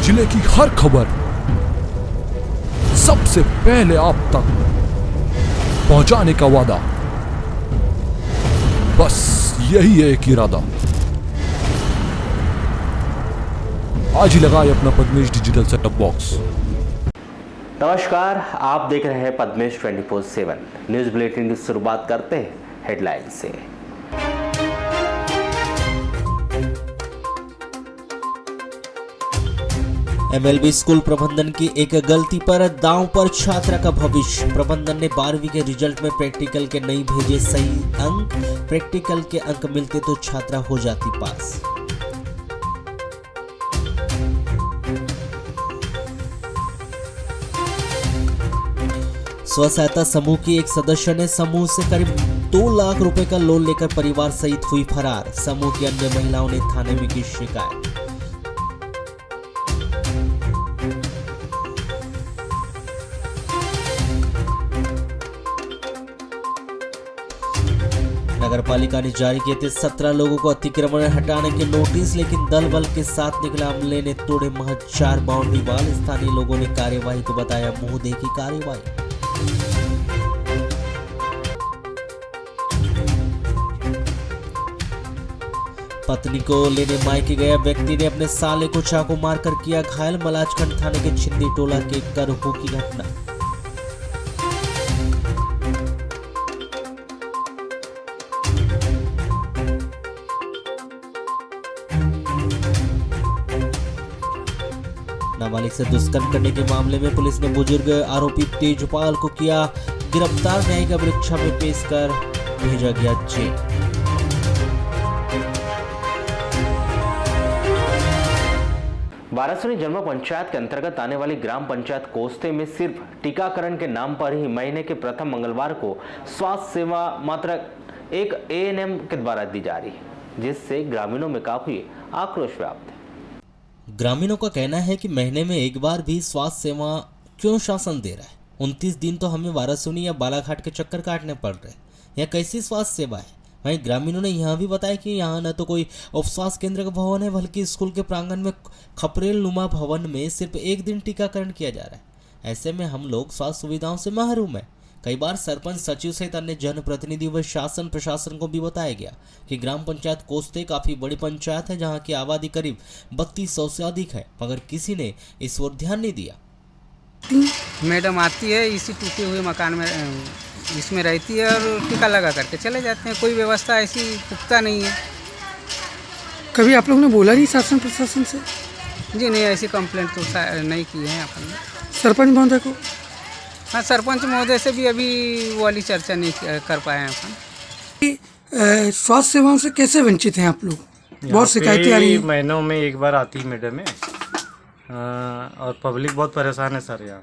जिले की हर खबर सबसे पहले आप तक पहुंचाने का वादा, बस यही है एक इरादा। आज ही लगाए अपना पद्मेश डिजिटल सेटअप बॉक्स। नमस्कार, आप देख रहे हैं पद्मेश 24/7 न्यूज बुलेटिन की शुरुआत करते हैं हेडलाइन से। एमएलबी स्कूल प्रबंधन की एक गलती पर दांव पर छात्रा का भविष्य। प्रबंधन ने 12वीं के रिजल्ट में प्रैक्टिकल के नहीं भेजे सही अंक। प्रैक्टिकल के अंक मिलते तो छात्रा हो जाती पास। स्व सहायता समूह की एक सदस्य ने समूह से करीब 2 लाख रुपए का लोन लेकर परिवार सहित हुई फरार। समूह की अन्य महिलाओं ने थाने में की शिकायत। नगर पालिका ने जारी किए थे 17 लोगों को अतिक्रमण हटाने के नोटिस, लेकिन दल बल के साथ निकला अमले ने तोड़े महज 4 बाउंड्री वाल। स्थानीय लोगों ने कार्यवाही को बताया मुंह देखी कार्यवाही। पत्नी को लेने मायके गया व्यक्ति ने अपने साले को चाकू मारकर किया घायल। मलाजखंड थाने के छिंदी टोला के करहू की घटना। नाबालिग से दुष्कर्म करने के मामले में पुलिस ने बुजुर्ग आरोपी तेजपाल को किया गिरफ्तार। न्यायिक परीक्षा में पेश कर भेजा गया जेल। बारासुरी जनपद पंचायत के अंतर्गत आने वाली ग्राम पंचायत कोस्ते में सिर्फ टीकाकरण के नाम पर ही महीने के प्रथम मंगलवार को स्वास्थ्य सेवा मात्र एक एएनएम के द्वारा दी जा रही है, जिससे ग्रामीणों में काफी आक्रोश व्याप्त है। ग्रामीणों का कहना है कि महीने में एक बार भी स्वास्थ्य सेवा क्यों शासन दे रहा है। 29 दिन तो हमें बारासुनी या बालाघाट के चक्कर काटने पड़ रहे। यह कैसी स्वास्थ्य सेवा है। वहीं ग्रामीणों ने यह भी बताया कि यहाँ न तो कोई उप स्वास्थ्य केंद्र का भवन है, बल्कि स्कूल के प्रांगण में खपरेल नुमा भवन में सिर्फ एक दिन टीकाकरण किया जा रहा है। ऐसे में हम लोग स्वास्थ्य सुविधाओं से महरूम है। कई बार सरपंच, सचिव सहित अन्य जनप्रतिनिधि व शासन प्रशासन को भी बताया गया कि ग्राम पंचायत कोस्ते काफी बड़ी पंचायत है, जहां की आबादी करीब 3200 से अधिक है, मगर किसी ने इस ओर ध्यान नहीं दिया। मैडम आती है, इसी टूटे हुए मकान में इसमें रहती है और टीका लगा करके चले जाते हैं। कोई व्यवस्था ऐसी पुख्ता नहीं है। कभी आप लोगों ने बोला नहीं शासन प्रशासन से? जी नहीं, ऐसी कंप्लेंट तो नहीं की है अपन ने। सरपंच महोदय को? हाँ, सरपंच महोदय से भी अभी वो वाली चर्चा नहीं कर पाए हैं अपन। स्वास्थ्य सेवाओं से कैसे वंचित हैं आप लोग? बहुत शिकायतें आ रही हैं। महीनों में एक बार आती है मैडम है, और पब्लिक बहुत परेशान है सर यहाँ।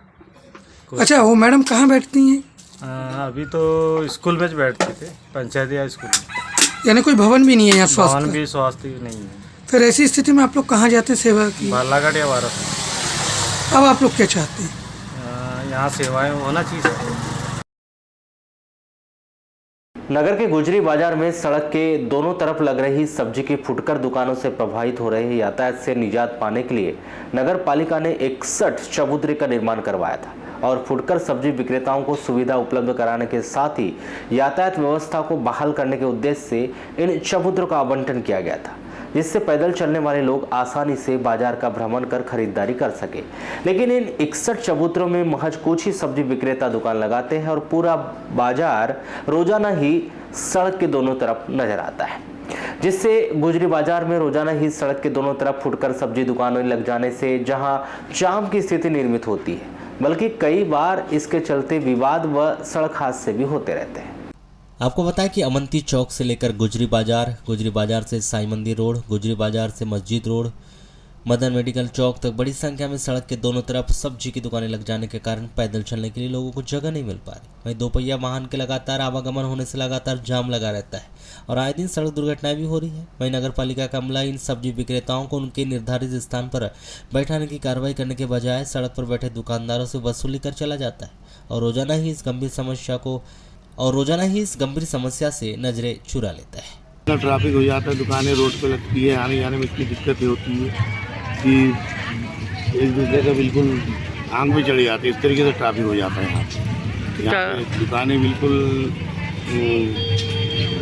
अच्छा, वो मैडम कहाँ बैठती हैं? अभी तो स्कूल में बैठते थे, पंचायत या स्कूल में। यानी कोई भवन भी नहीं है यहाँ स्वास्थ्य? भवन भी स्वास्थ्य नहीं है। फिर ऐसी स्थिति में आप लोग कहाँ जाते हैं सेवा की? बालाघाट या वाराणसी। अब आप लोग क्या चाहते हैं? यहाँ सेवाएं होना चाहिए। नगर के गुजरी बाजार में सड़क के दोनों तरफ लग रही सब्जी की फुटकर दुकानों से प्रभावित हो रहे यातायात से निजात पाने के लिए नगर पालिका ने 61 चबूतरे का निर्माण करवाया था और फुटकर सब्जी विक्रेताओं को सुविधा उपलब्ध कराने के साथ ही यातायात व्यवस्था को बहाल करने के उद्देश्य से इन चबूतरों का आवंटन किया गया था, जिससे पैदल चलने वाले लोग आसानी से बाजार का भ्रमण कर खरीदारी कर सके। लेकिन इन 61 चबूतरों में महज कुछ ही सब्जी विक्रेता दुकान लगाते हैं और पूरा बाजार रोजाना ही सड़क के दोनों तरफ नजर आता है, जिससे गुजरी बाजार में रोजाना ही सड़क के दोनों तरफ फुटकर सब्जी दुकानें लग जाने से जहां जाम की स्थिति निर्मित होती है, बल्कि कई बार इसके चलते विवाद व सड़क हादसे भी होते रहते हैं। आपको बताएं कि अमंती चौक से लेकर गुजरी बाजार से साई मंदिर रोड, गुजरी बाजार से मस्जिद रोड, मदन मेडिकल चौक तक बड़ी संख्या में सड़क के दोनों तरफ सब्जी की दुकानें लग जाने के कारण पैदल चलने के लिए लोगों को जगह नहीं मिल पा रही। वहीं दोपहिया वाहन के लगातार आवागमन होने से लगातार जाम लगा रहता है और आए दिन सड़क दुर्घटनाएं भी हो रही है। वहीं नगर पालिका का अमला इन सब्जी विक्रेताओं को उनके निर्धारित स्थान पर बैठाने की कार्रवाई करने के बजाय सड़क पर बैठे दुकानदारों से वसूली कर चला जाता है और रोजाना ही इस गंभीर समस्या से नजरें चुरा लेता है। ट्रैफिक हो जाता है, दुकानें रोड पे लगती है, आने जाने में इतनी दिक्कतें होती है कि एक दूसरे का बिल्कुल आंख में चढ़ी जाती है। इस तरीके से ट्रैफिक हो जाता है यहाँ पे। यहाँ पे दुकानें बिल्कुल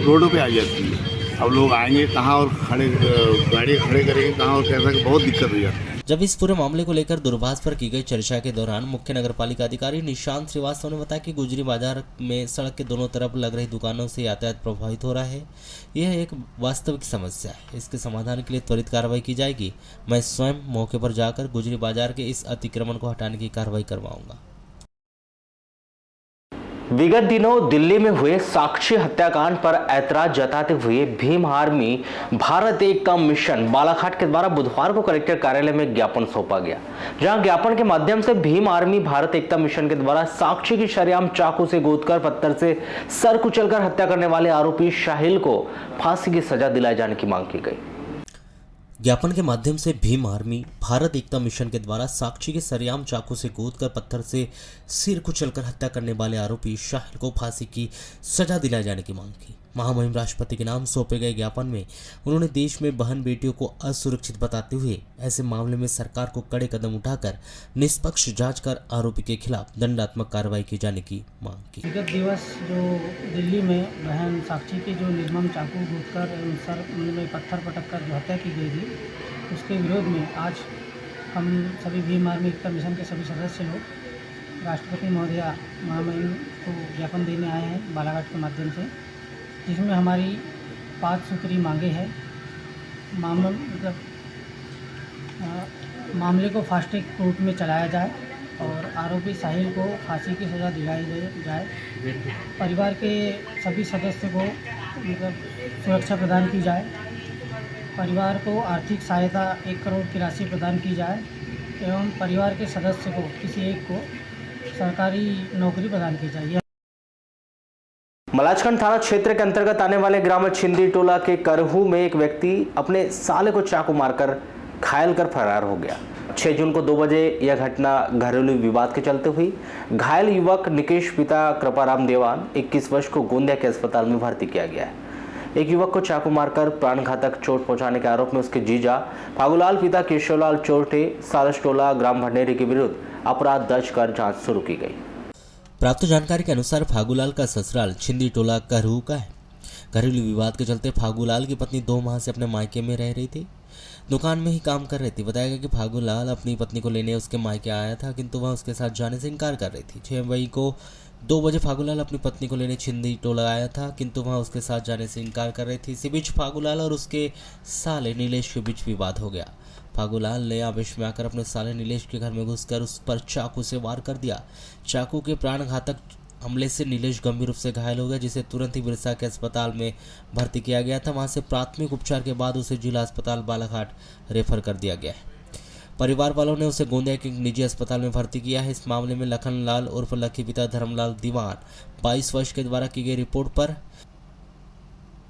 रोडों पे आ जाती है। अब लोग आएंगे कहाँ और खड़े गाड़ी खड़े करेंगे कहाँ और कैसा, बहुत दिक्कत हो जाती है। जब इस पूरे मामले को लेकर दूरभाष पर की गई चर्चा के दौरान मुख्य नगर पालिका अधिकारी निशांत श्रीवास्तव ने बताया कि गुजरी बाजार में सड़क के दोनों तरफ लग रही दुकानों से यातायात प्रभावित हो रहा है। यह एक वास्तविक समस्या है। इसके समाधान के लिए त्वरित कार्रवाई की जाएगी। मैं स्वयं मौके पर जाकर गुजरी बाजार के इस अतिक्रमण को हटाने की कार्रवाई करवाऊंगा। विगत दिनों दिल्ली में हुए साक्षी हत्याकांड पर ऐतराज जताते हुए भीम आर्मी भारत एकता मिशन बालाघाट के द्वारा बुधवार को कलेक्टर कार्यालय में ज्ञापन सौंपा गया, जहां ज्ञापन के माध्यम से भीम आर्मी भारत एकता मिशन के द्वारा साक्षी की शरेआम चाकू से गोदकर पत्थर से सर कुचलकर हत्या करने वाले आरोपी शाहिल को फांसी की सजा दिलाए जाने की मांग की गई। ज्ञापन के माध्यम से भीम आर्मी भारत एकता मिशन के द्वारा साक्षी के सरेआम चाकू से गोदकर पत्थर से सिर कुचलकर हत्या करने वाले आरोपी शाहिल को फांसी की सजा दिलाए जाने की मांग की। महामहिम राष्ट्रपति के नाम सौंपे गए ज्ञापन में उन्होंने देश में बहन बेटियों को असुरक्षित बताते हुए ऐसे मामले में सरकार को कड़े कदम उठाकर निष्पक्ष जांच कर आरोपी के खिलाफ दंडात्मक कार्रवाई की जाने की मांग की। विगत दिवस जो दिल्ली में बहन साक्षी की जो निर्मम चाकू घोंचकर सर में पत्थर पटक कर जो हत्या की गई थी, उसके विरोध में आज हम सभी भीम आर्मी एकता मिशन के सभी सदस्य लोग राष्ट्रपति महोदया महामहिम को ज्ञापन देने आए हैं बालाघाट के माध्यम से, जिसमें हमारी 5 सूत्री मांगे हैं। मामले को फास्ट ट्रैक कोर्ट में चलाया जाए और आरोपी साहिल को फांसी की सज़ा दिलाई जाए। परिवार के सभी सदस्य को सुरक्षा प्रदान की जाए। परिवार को आर्थिक सहायता 1 करोड़ की राशि प्रदान की जाए एवं परिवार के सदस्य को किसी एक को सरकारी नौकरी प्रदान की जाए। मलाजखंड थाना क्षेत्र के अंतर्गत आने वाले ग्राम छिंदी टोला के करहू में एक व्यक्ति अपने साले को चाकू मारकर घायल कर फरार हो गया। 6 जून को 2 बजे यह घटना घरेलू विवाद के चलते हुई। घायल युवक निकेश पिता कृपाराम देवान 21 वर्ष को गोंदिया के अस्पताल में भर्ती किया गया है। एक युवक को चाकू मारकर प्राणघातक चोट पहुंचाने के आरोप में उसके जीजा फागूलाल पिता केशवलाल चोरटे सारस टोला ग्राम भंडेरी के विरुद्ध अपराध दर्ज कर जाँच शुरू की गई। प्राप्त जानकारी के अनुसार फागूलाल का ससुराल छिंदी टोला करहू का है। घरेलू विवाद के चलते फागूलाल की पत्नी 2 माह से अपने मायके में रह रही थी। दुकान में ही काम कर रही थी। बताया गया कि फागूलाल अपनी पत्नी को लेने उसके मायके आया था, किंतु वह उसके साथ जाने से इनकार कर रही थी। 6 मई को 2 बजे फागूलाल अपनी पत्नी को लेने छिंदी टोला आया था, किंतु वह उसके साथ जाने से इनकार कर रही थी। इसी बीच फागूलाल और उसके साले नीलेश के बीच विवाद हो गया। फागूलाल ने आवेश में आकर अपने साले नीलेश के घर में घुसकर उस पर चाकू से वार कर दिया। चाकू के प्राणघातक हमले से नीलेश गंभीर रूप से घायल हो गया, जिसे तुरंत ही बिरसा के अस्पताल में भर्ती किया गया था। वहां से प्राथमिक उपचार के बाद उसे जिला अस्पताल बालाघाट रेफर कर दिया गया है। परिवार वालों ने उसे गोंदिया के निजी अस्पताल में भर्ती किया है। इस मामले में लखन लाल उर्फ लकी पिता धर्मलाल दीवान 22 वर्ष के द्वारा की गई रिपोर्ट पर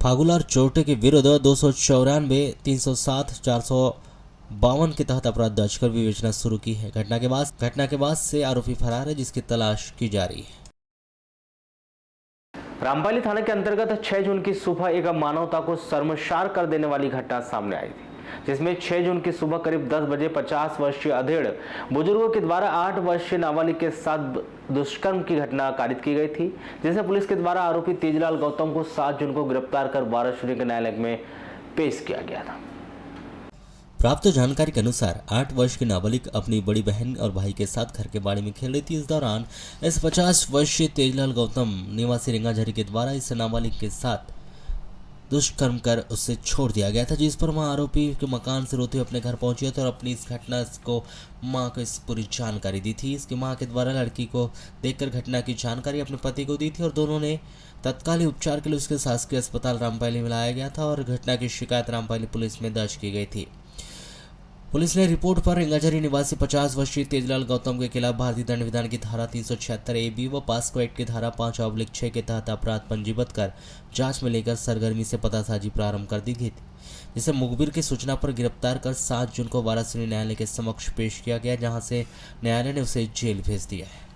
फागूलाल चोरटे के विरुद्ध 294, 307, 452 के तहत अपराध दर्ज कर विवेचना शुरू की है। घटना के बाद से आरोपी फरार है, जिसकी तलाश की जा रही है। रामपाली थाने के अंतर्गत 6 जून की सुबह एक मानवता को शर्मसार कर देने वाली घटना सामने आई थी, जिसमें 6 जून की सुबह करीब 10 बजे 50 वर्षीय अधेड़ बुजुर्गों के द्वारा 8 वर्षीय नाबालिग के साथ दुष्कर्म की घटना कारित की गई थी, जिसे पुलिस के द्वारा आरोपी तेजलाल गौतम को 7 जून को गिरफ्तार कर वाराणसी के न्यायालय में पेश किया गया था। प्राप्त जानकारी के अनुसार 8 वर्ष की नाबालिग अपनी बड़ी बहन और भाई के साथ घर के बाड़ी में खेल रही थी। इस दौरान इस 50 वर्षीय तेजलाल गौतम निवासी रिंगाझरी के द्वारा इस नाबालिग के साथ दुष्कर्म कर उससे छोड़ दिया गया था, जिस पर मां आरोपी के मकान से रोते हुए अपने घर पहुंची और अपनी इस घटना को मां को इस पूरी जानकारी दी थी। इसकी मां के द्वारा लड़की को देखकर घटना की जानकारी अपने पति को दी थी और दोनों ने तत्कालीन उपचार के लिए उसके शासकीय अस्पताल रामपाली में लाया गया था और घटना की शिकायत रामपाली पुलिस में दर्ज की गई थी। पुलिस ने रिपोर्ट पर रिंगाझरी निवासी 50 वर्षीय तेजलाल गौतम के खिलाफ भारतीय दंड विधान की धारा 376 AB व पास्को एक्ट की धारा 5/6 के तहत अपराध पंजीबद्ध कर जांच में लेकर सरगर्मी से पतासाजी प्रारंभ कर दी गई थी, जिसे मुखबिर की सूचना पर गिरफ्तार कर 7 जून को वाराणसी न्यायालय के समक्ष पेश किया गया, जहां से न्यायालय ने उसे जेल भेज दिया है।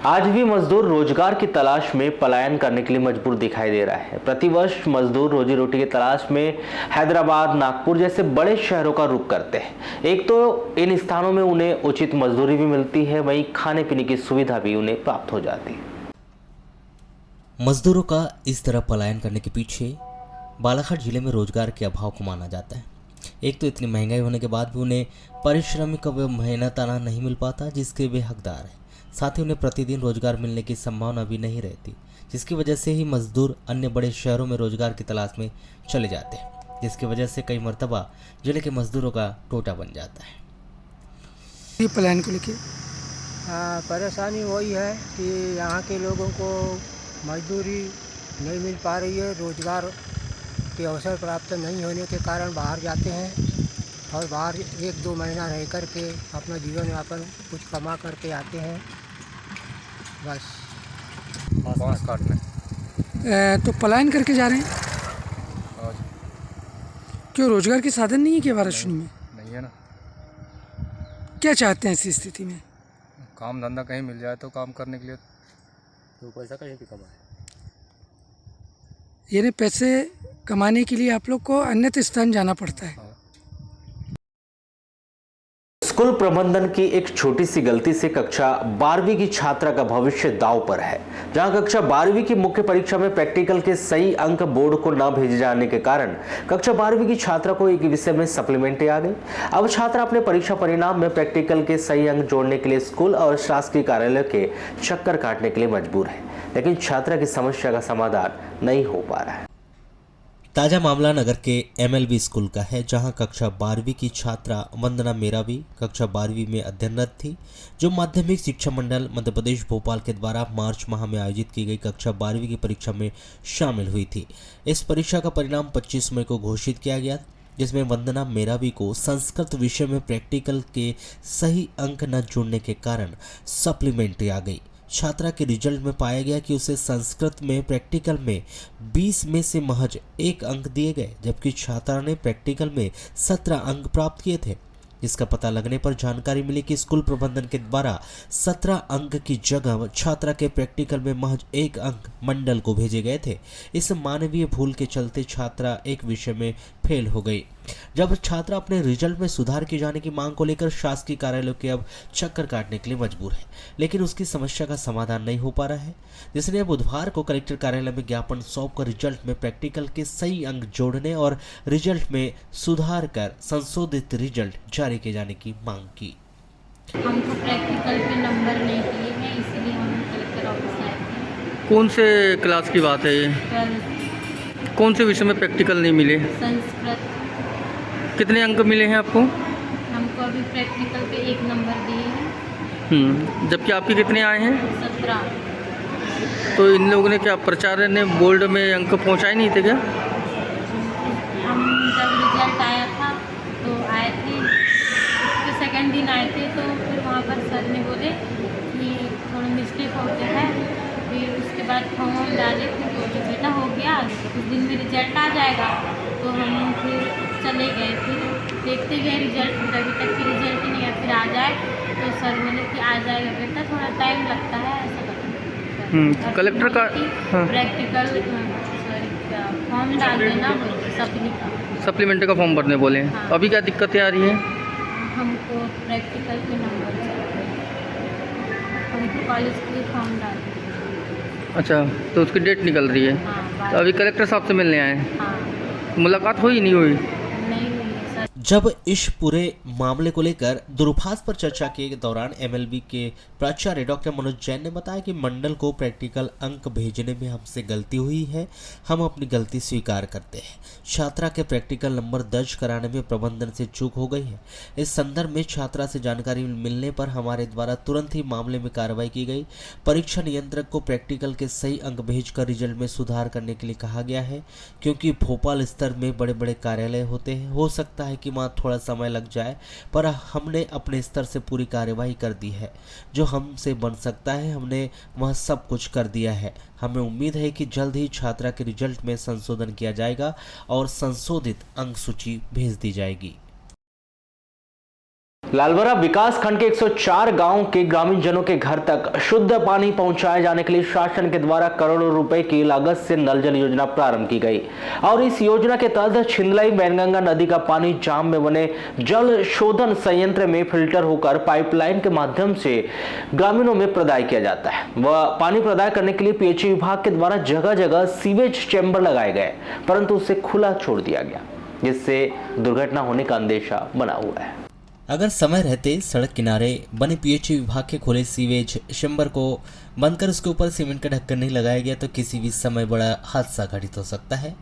आज भी मजदूर रोजगार की तलाश में पलायन करने के लिए मजबूर दिखाई दे रहा है। प्रतिवर्ष मजदूर रोजी रोटी की तलाश में हैदराबाद, नागपुर जैसे बड़े शहरों का रुख करते हैं। एक तो इन स्थानों में उन्हें उचित मजदूरी भी मिलती है, वहीं खाने पीने की सुविधा भी उन्हें प्राप्त हो जाती है। मजदूरों का इस तरह पलायन करने के पीछे बालाघाट जिले में रोजगार के अभाव को माना जाता है। एक तो इतनी महंगाई होने के बाद भी उन्हें पारिश्रमिक व मेहनताना नहीं मिल पाता जिसके वे हकदार हैं। साथ ही उन्हें प्रतिदिन रोजगार मिलने की संभावना भी नहीं रहती, जिसकी वजह से ही मजदूर अन्य बड़े शहरों में रोजगार की तलाश में चले जाते हैं, जिसकी वजह से कई मर्तबा जिले के मजदूरों का टोटा बन जाता है। ये पलायन को लेके परेशानी वही है कि यहाँ के लोगों को मजदूरी नहीं मिल पा रही है, रोजगार के अवसर प्राप्त नहीं होने के कारण बाहर जाते हैं और बाहर 1-2 महीना रह कर के अपना जीवन यापन कुछ कमा करके आते हैं, बस। बांस काटने तो पलायन करके जा रहे हैं, क्यों रोजगार के साधन नहीं है क्या वाराणसी में? नहीं है ना। क्या चाहते हैं ऐसी स्थिति में? काम धंधा कहीं मिल जाए तो काम करने के लिए तो पैसा कहीं भी कमाए। यानी पैसे कमाने के लिए आप लोग को अन्यत्र स्थान जाना पड़ता है। स्कूल प्रबंधन की एक छोटी सी गलती से कक्षा 12वीं की छात्रा का भविष्य दांव पर है। जहां कक्षा 12वीं की मुख्य परीक्षा में प्रैक्टिकल के सही अंक बोर्ड को न भेजे जाने के कारण कक्षा 12वीं की छात्रा को एक विषय में सप्लीमेंट्री आ गई। अब छात्रा अपने परीक्षा परिणाम में प्रैक्टिकल के सही अंक जोड़ने के लिए स्कूल और शासकीय कार्यालय के चक्कर काटने के लिए मजबूर है, लेकिन छात्रा की समस्या का समाधान नहीं हो पा रहा है। ताजा मामला नगर के MLB स्कूल का है, जहां कक्षा 12वीं की छात्रा वंदना मेरावी कक्षा 12वीं में अध्ययनरत थी, जो माध्यमिक शिक्षा मंडल मध्य प्रदेश भोपाल के द्वारा मार्च माह में आयोजित की गई कक्षा 12वीं की परीक्षा में शामिल हुई थी। इस परीक्षा का परिणाम 25 मई को घोषित किया गया, जिसमें वंदना मेरावी को संस्कृत विषय में प्रैक्टिकल के सही अंक न जुड़ने के कारण सप्लीमेंट्री आ गई। छात्रा के रिजल्ट में पाया गया कि उसे संस्कृत में प्रैक्टिकल में 20 में से महज 1 अंक दिए गए, जबकि छात्रा ने प्रैक्टिकल में 17 अंक प्राप्त किए थे। इसका पता लगने पर जानकारी मिली कि स्कूल प्रबंधन के द्वारा 17 अंक की जगह छात्रा के प्रैक्टिकल में महज 1 अंक मंडल को भेजे गए थे। इस मानवीय भूल के चलते छात्रा एक विषय में फेल हो गई। जब छात्रा अपने रिजल्ट में सुधार किए जाने की मांग को लेकर शासकीय कार्यालयों के अब चक्कर काटने के लिए मजबूर है, लेकिन उसकी समस्या का समाधान नहीं हो पा रहा है, जिसने बुधवार को कलेक्टर कार्यालय में ज्ञापन सौंपकर रिजल्ट में प्रैक्टिकल के सही अंक जोड़ने और रिजल्ट में सुधार कर संशोधित रिजल्ट जारी किए जाने की मांग की। हमको प्रैक्टिकल पे नंबर नहीं दिए हैं, इसलिए हम कलेक्टर ऑफिस आए थे। कौन से क्लास की बात है ये? 12th कौन से विषय में प्रैक्टिकल नहीं मिले? संस्कृत। कितने अंक मिले हैं आपको? हमको अभी प्रैक्टिकल पे 1 नंबर दिए हैं। जबकि आपके कितने आए हैं? 17। तो इन लोगों ने क्या प्राचार्य ने बोर्ड में अंक पहुंचाए नहीं थे क्या? हम जब रिजल्ट आया था तो आए थे, उसके सेकंड दिन आए थे, तो फिर वहाँ पर सर ने बोले कि थोड़ा मिस्टेक हो गया है। फिर उसके बाद फॉर्म डाले थे तो बेटा हो गया, कुछ दिन में रिजल्ट आ जाएगा। तो हम फिर चले गए, फिर देखते गए रिजल्ट, फिर अभी तक की रिजल्ट ही नहीं है। फिर आ जाए तो सर बोले कि आ जाएगा बेटा, थोड़ा टाइम लगता है, ऐसा करना। कलेक्टर का प्रैक्टिकल फॉर्म डाल देना, सप्लीमेंट्री का फॉर्म भरने बोले। हाँ। अभी क्या दिक्कतें आ रही हैं? हमको प्रैक्टिकल के नंबर चाहिए, हमको कॉलेज के लिए फॉर्म डाल। अच्छा, तो उसकी डेट निकल रही है। हाँ, तो अभी कलेक्टर साहब से मिलने आए हैं। हाँ। मुलाकात हुई नहीं हुई? नहीं हुई सर। जब इस पूरे मामले को लेकर दूरभाष पर चर्चा के दौरान MLB के प्राचार्य डॉक्टर मनोज जैन ने बताया कि मंडल को प्रैक्टिकल अंक भेजने में हमसे गलती हुई है, हम अपनी गलती स्वीकार करते हैं। छात्रा के प्रैक्टिकल नंबर दर्ज कराने में प्रबंधन से चूक हो गई है। इस संदर्भ में छात्रा से जानकारी मिलने पर हमारे द्वारा तुरंत ही मामले में कार्रवाई की गई। परीक्षा नियंत्रक को प्रैक्टिकल के सही अंक भेजकर रिजल्ट में सुधार करने के लिए कहा गया है, क्योंकि भोपाल स्तर में बड़े बड़े कार्यालय होते हैं। हो सकता है कि वहाँ थोड़ा समय लग जाए, पर हमने अपने स्तर से पूरी कार्यवाही कर दी है। जो हमसे बन सकता है हमने वह सब कुछ कर दिया है। हमें उम्मीद है कि जल्द ही छात्रा के रिजल्ट में संशोधन किया जाएगा और संशोधित अंक सूची भेज दी जाएगी। लालबरा विकास खंड के 104 गांव के ग्रामीण जनों के घर तक शुद्ध पानी पहुंचाए जाने के लिए शासन के द्वारा करोड़ों रुपए की लागत से नल जल योजना प्रारंभ की गई और इस योजना के तहत छिंदलाई बैनगंगा नदी का पानी जाम में बने जल शोधन संयंत्र में फिल्टर होकर पाइपलाइन के माध्यम से ग्रामीणों में प्रदाय किया जाता है। वह पानी प्रदाय करने के लिए पीएचई विभाग के द्वारा जगह जगह सीवेज चैम्बर लगाए गए, परंतु उसे खुला छोड़ दिया गया, जिससे दुर्घटना होने का अंदेशा बना हुआ है। अगर समय रहते सड़क किनारे बने पीएचई विभाग के खुले सीवेज चैम्बर को बंद कर उसके ऊपर सीमेंट का ढक्कन नहीं लगाया गया तो किसी भी समय बड़ा हादसा घटित हो सकता है।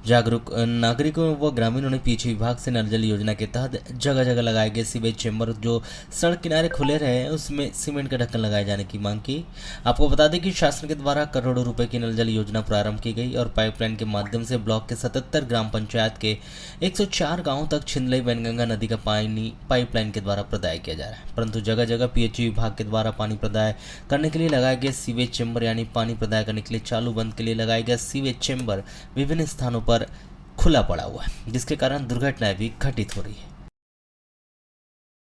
जागरूक नागरिकों व ग्रामीणों ने पीएचई विभाग से नल जल योजना के तहत जगह जगह लगाए गए सीवेज चैम्बर जो सड़क किनारे खुले रहे उसमें सीमेंट का ढक्कन लगाए जाने की मांग की। आपको बता दें कि शासन के द्वारा करोड़ों रुपए की नल जल योजना प्रारंभ की गई और पाइपलाइन के माध्यम से ब्लॉक के 77 ग्राम पंचायत के 104 गाँव तक छिंदलाई बैनगंगा नदी का पानी पाइपलाइन के द्वारा प्रदाय किया जा रहा है, परंतु जगह जगह पीएचई विभाग के द्वारा पानी प्रदाय करने के लिए लगाए गए सीवेज चैम्बर यानी पानी प्रदाय करने के लिए चालू बंद के लिए लगाए गए सीवेज चैम्बर विभिन्न स्थानों पर खुला पड़ा हुआ है, जिसके कारण दुर्घटनाएं भी घटित हो रही है।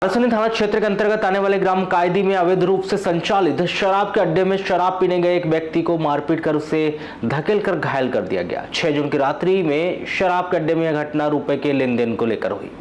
वाराणसी थाना क्षेत्र के अंतर्गत आने वाले ग्राम कायदी में अवैध रूप से संचालित शराब के अड्डे में शराब पीने गए एक व्यक्ति को मारपीट कर उसे धकेलकर घायल कर दिया गया। 6 जून की रात्रि में शराब के अड्डे में यह घटना रुपए के लेन देन को लेकर हुई।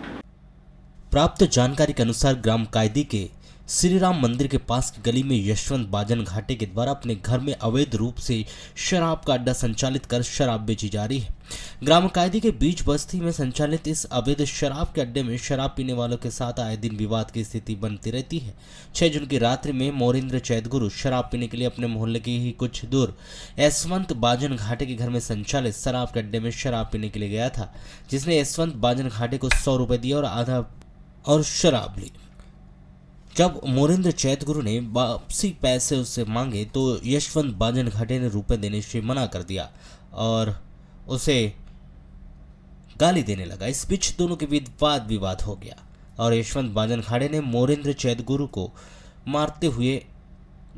प्राप्त जानकारी के अनुसार ग्राम कायदी के श्री राम मंदिर के पास की गली में यशवंत बाजन घाटे के द्वारा अपने घर में अवैध रूप से शराब का अड्डा संचालित कर शराब बेची जा रही है। ग्राम कायदी के बीच बस्ती में संचालित इस अवैध शराब के अड्डे में शराब पीने वालों के साथ आए दिन विवाद की स्थिति बनती रहती है। 6 जून की रात्रि में मोरिंद्र चैतगुरु शराब पीने के लिए अपने मोहल्ले के ही कुछ दूर यशवंत बाजन घाटे के घर में संचालित शराब के अड्डे में शराब पीने के लिए गया था, जिसने यशवंत बाजन घाटे को 100 रुपये दिए और आधा और शराब ली। जब मोरिंद्र चैतगुरु ने वापसी पैसे उससे मांगे तो यशवंत बाजन घाटे ने रुपए देने से मना कर दिया और उसे गाली देने लगा। इस बीच दोनों के बीच वाद विवाद हो गया और यशवंत बाजन घाटे ने मोरिंद्र चैतगुरु को मारते हुए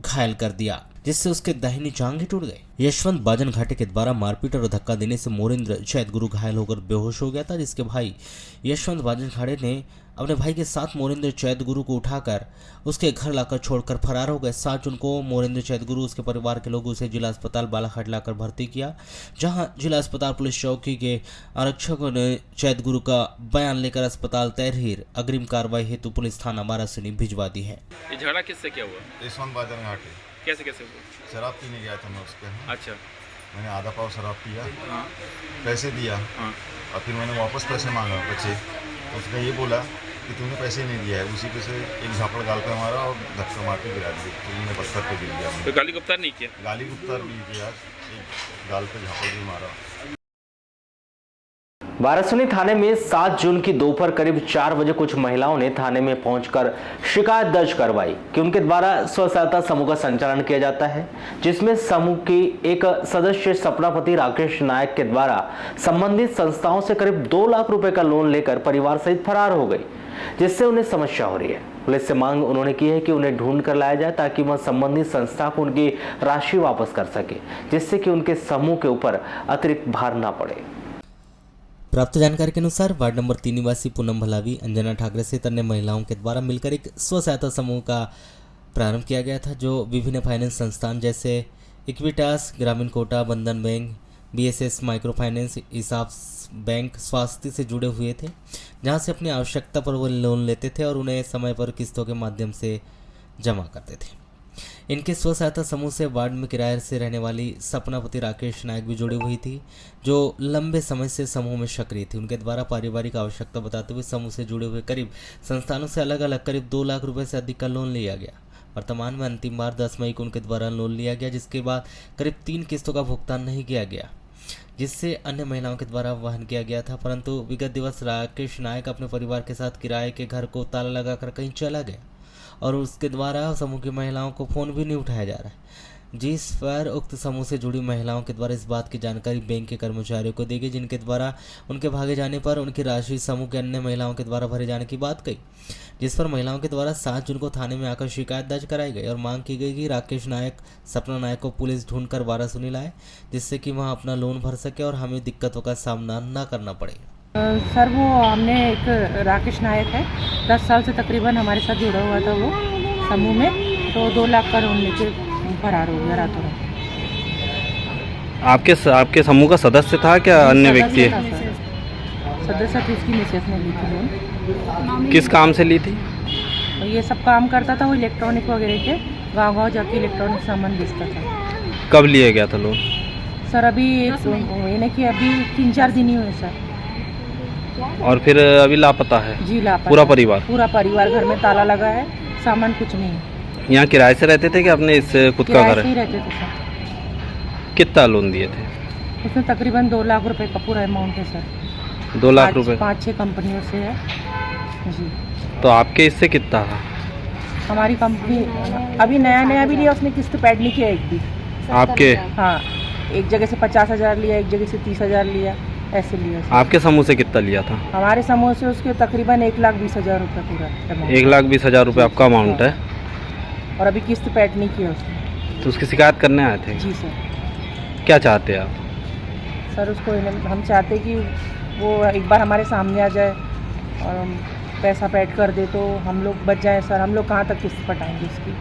घायल कर दिया, जिससे उसके दाहिनी जांघें टूट गई। यशवंत बाजन घाटे के द्वारा मारपीट और धक्का देने से मोरिंद्र चैतगुरु घायल होकर बेहोश हो गया था, जिसके भाई यशवंत बाजन घाटे ने अपने भाई के साथ मोरिंद्र चैतगुरु को उठाकर उसके घर लाकर छोड़कर फरार हो गए। 7 जून को मोरिंद्र चैतगुरु उसके परिवार के लोग उसे जिला अस्पताल बालाघाट लाकर भर्ती किया, जहां जिला अस्पताल पुलिस चौकी के आरक्षकों ने चैतगुरु का बयान लेकर अस्पताल तहरीर अग्रिम कार्रवाई हेतु पुलिस थाना वाराणसी भिजवा दी है। ये झगड़ा किससे क्या हुआ? यशवंत बाजन घाटे। कैसे कैसे हुआ? शराब पीने गया था मैं उसके यहाँ। अच्छा। मैंने आधा पाव शराब पिया, हाँ। पैसे दिया, हाँ। और फिर मैंने वापस पैसे मांगा बच्चे। उसने ये बोला कि तूने पैसे नहीं दिया है, उसी पे से एक झापड़ गाल पे मारा और धक्का मार के गिरा दिया, तो मैंने पत्थर पे गिर गया। तो गाली गुप्तार नहीं किया? गाली गुप्तार भी किया, एक गाल पे झापड़ भी मारा। वाराणसी थाने में 7 जून की दोपहर करीब 4 बजे कुछ महिलाओं ने थाने में पहुंचकर शिकायत दर्ज करवाई कि उनके द्वारा स्व सहायता समूह का संचालन किया जाता है, जिसमें समूह की एक सदस्य सपनापति राकेश नायक के द्वारा संबंधित संस्थाओं से करीब 2 लाख रुपए का लोन लेकर परिवार सहित फरार हो गई, जिससे उन्हें समस्या हो रही है। पुलिस से मांग उन्होंने की है कि उन्हें ढूंढ कर लाया जाए ताकि वह संबंधित संस्था को उनकी राशि वापस कर सके, जिससे कि उनके समूह के ऊपर अतिरिक्त भार न पड़े। प्राप्त जानकारी के अनुसार वार्ड नंबर 3 निवासी पूनम भलावी, अंजना ठाकरे सहित अन्य महिलाओं के द्वारा मिलकर एक स्व सहायता समूह का प्रारंभ किया गया था, जो विभिन्न फाइनेंस संस्थान जैसे इक्विटास, ग्रामीण कोटा, बंधन बैंक, BSS माइक्रो फाइनेंस, हिसाब बैंक, स्वास्थ्य से जुड़े हुए थे, जहां से अपनी आवश्यकता पर वो लोन लेते थे और उन्हें समय पर किस्तों के माध्यम से जमा करते थे। इनके स्व सहायता समूह से वार्ड में किराए से रहने वाली सपनापति राकेश नायक भी जुड़ी हुई थी, जो लंबे समय से समूह में सक्रिय थी। उनके द्वारा पारिवारिक आवश्यकता बताते हुए समूह से जुड़े हुए करीब संस्थानों से अलग अलग करीब 2 लाख रुपए से अधिक का लोन लिया गया। वर्तमान में अंतिम बार 10 मई को उनके द्वारा लोन लिया गया, जिसके बाद करीब 3 किस्तों का भुगतान नहीं किया गया, जिससे अन्य महिलाओं के द्वारा वहन किया गया था। परंतु विगत दिवस राकेश नायक अपने परिवार के साथ किराए के घर को ताला लगाकर कहीं चला गया और उसके द्वारा समूह की महिलाओं को फ़ोन भी नहीं उठाया जा रहा है, जिस पर उक्त समूह से जुड़ी महिलाओं के द्वारा इस बात की जानकारी बैंक के कर्मचारियों को दी गई, जिनके द्वारा उनके भागे जाने पर उनकी राशि समूह के अन्य महिलाओं के द्वारा भरे जाने की बात कही, जिस पर महिलाओं के द्वारा 7 जून को थाने में आकर शिकायत दर्ज कराई गई और मांग की गई कि राकेश नायक, सपना नायक को पुलिस ढूंढकर वाराणसी लाए, जिससे कि वहां अपना लोन भर सके और हमें दिक्कतों का सामना न करना पड़े। सर वो हमने एक राकेश नायक है 10 साल से तकरीबन हमारे साथ जुड़ा हुआ था वो समूह में, तो 2 लाख का लोन लेके फरार हो गया रातों रात। आपके समूह का सदस्य था क्या अन्य व्यक्ति? सदस्य थी, इसकी मिसेस ने ली थी लोन। किस काम से ली थी? ये सब काम करता था वो इलेक्ट्रॉनिक वगैरह के, गांव-गांव जाके इलेक्ट्रॉनिक सामान बेचता था। कब लिया गया था लोन? सर अभी यानी कि अभी 3-4 दिन ही हुए सर। और फिर अभी लापता है? जी लापता। पूरा परिवार? पूरा परिवार घर में ताला लगा है, सामान कुछ नहीं है। यहाँ किराए से रहते थे कि अपने इस खुद का घर है? रहते थे सर। कितना लोन दिए थे? उसमें तकरीबन 2 लाख रुपए का पूरा अमाउंट है सर। 2 लाख रुपए? 5-6 कंपनियों से है जी। तो आपके इससे कितना था? हमारी कंपनी अभी नया भी लिया उसने, किस्त पैड नहीं किया एक भी। आपके? हाँ, एक जगह से 50,000 लिया, एक जगह से 30,000 लिया, ऐसे लिया। आपके समूह से कितना लिया था? हमारे समूह से उसके तकरीबन 1,20,000 रुपये पूरा। 1,20,000 रुपये आपका अमाउंट है? और अभी किस्त पैड नहीं किया उसने। तो उसकी शिकायत करने आए थे? जी सर। क्या चाहते हैं आप? सर उसको हम चाहते कि वो एक बार हमारे सामने आ जाए और पैसा पैड कर दे तो हम लोग बच जाएं सर। हम लोग कहाँ तक किस्त पटाएंगे उसकी?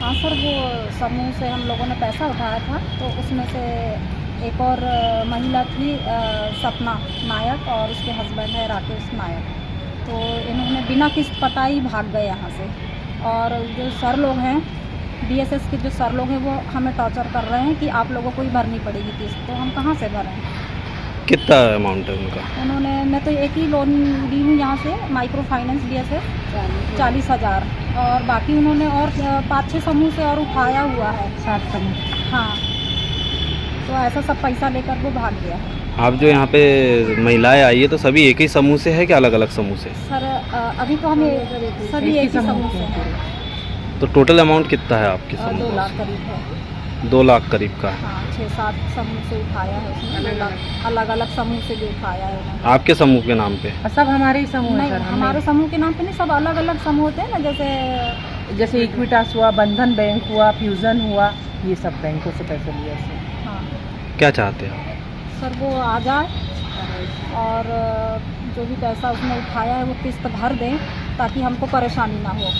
हाँ सर, वो समूह से हम लोगों ने पैसा उठाया था, तो उसमें से एक और महिला थी सपना नायक और उसके हस्बैंड है राकेश नायक। तो इन्होंने बिना किस्त पटाई भाग गए यहाँ से। और जो सर लोग हैं BSS के जो सर लोग हैं वो हमें टॉर्चर कर रहे हैं कि आप लोगों को ही भरनी पड़ेगी किस्त। तो हम कहाँ से भरें? कितना अमाउंट है उनका? मैं तो एक ही लोन ली हूँ यहाँ से, माइक्रो फाइनेंस BSS 40,000, और बाकी उन्होंने और 5-6 समूह से और उठाया हुआ है। 7 समूह। हाँ, तो ऐसा सब पैसा लेकर वो भाग गया है। आप जो यहाँ पे महिलाएं आई है तो सभी एक ही समूह से है कि अलग अलग समूह से? सर अभी तो हमें सभी एक ही समूह से हैं। तो टोटल अमाउंट कितना है आपके समूह? 2 लाख करीब है। 2 लाख करीब का है। हाँ, 6-7 समूह से उठाया है उसने, अलग अलग समूह से भी उठाया है उन्होंने। आपके समूह के नाम पे? सब हमारे ही समूह नहीं, सर। हमारे समूह के नाम पे नहीं, सब अलग अलग समूह होते हैं ना, जैसे इक्विटास हुआ, बंधन बैंक हुआ, फ्यूजन हुआ, ये सब बैंकों से पैसे लिया सर। हाँ क्या चाहते हैं? सर वो आ जाए और जो भी पैसा उसने उठाया है वो किस्त भर दें ताकि हमको परेशानी ना हो।